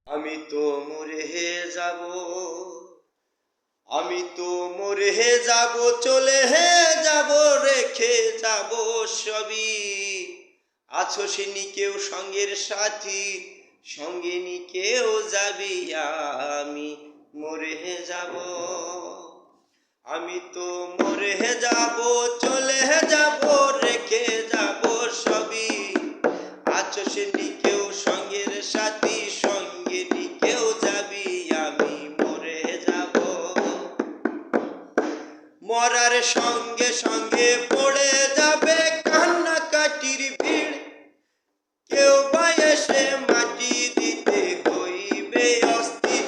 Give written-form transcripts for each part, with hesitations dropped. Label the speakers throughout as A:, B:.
A: আমি তো মরে যাব, আমি তো মরে যাব, চলে যাব, রেখে যাব সবই। আছো সিনি কেউ সঙ্গের সাথী, সঙ্গে নি কেউ যাবি। আমি মরে যাব, আমি তো মরে যাব, চলে যাব, রেখে যাব সবই। আছো সিনি কেউ সঙ্গের সাথী, সঙ্গে নি কেউ যাবি। আমি মরে যাব, মরার সঙ্গে সঙ্গে পড়ে যাবে কান্নাকাটির ভিড়। কেউ বা এসে মাটি দিতে হইবে অস্থির।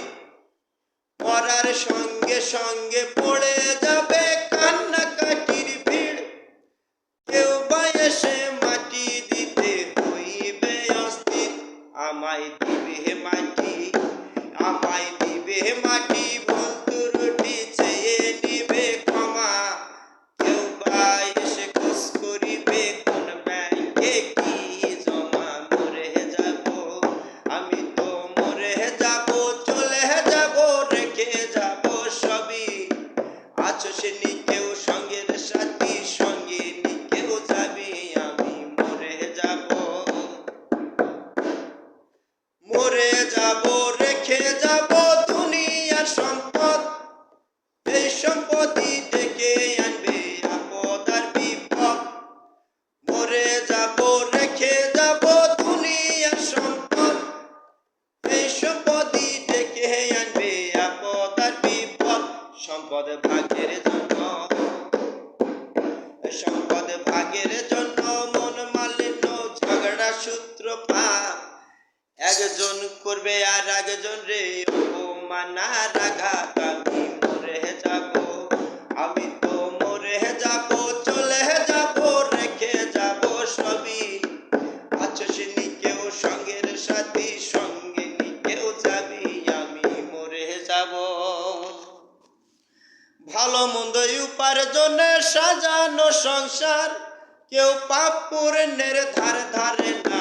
A: মরার সঙ্গে সঙ্গে পড়ে যাবে কান্নাকাটির ভিড়। কেউ বা এসে মাটি দিতে হইবে অস্থির। আমায় দিবে মাটি, আমায় দিবে মাটি, ভুল ত্রুটি চেয়ে নিবে ক্ষমা। কেউ বা এসে খোঁজ করিবে কোন ব্যাংকে কি জমা। মরে যাব, আমি তো মরে যাব, চলে যাব, রেখে যাব সবই। আছো সিনি কেউ সঙ্গের সাথী, সঙ্গে নি কেউ যাবি। আমি মরে যাব, মরে যাব, রেখে যাব দুনিয়ার সম্পদ। এই সম্পদই ডেকে আনবে আপদ আর বিপদ। মরে যাব, রেখে যাব দুনিয়ার সম্পদ। এই সম্পদই ডেকে আনবে আপদ আর বিপদ। সম্পদ ভাগের জন্য, সম্পদ ভাগের জন্য মন মালিন্য, ঝগড়া সূত্রপাত। একজন করবে আর একজন রে অপমান আর আঘাত। আমি মরে যাব, আমি তো মরে যাব, চলে যাব, রেখে যাব সবই। আছো সিনি কেউ সঙ্গের সাথী, সঙ্গে নি কেউ যাবি। আমি মরে যাব, ভালো মন্দ উপার্জনে সাজানো সংসার। কেউ পাপ পুণ্যের ধারে ধারে না।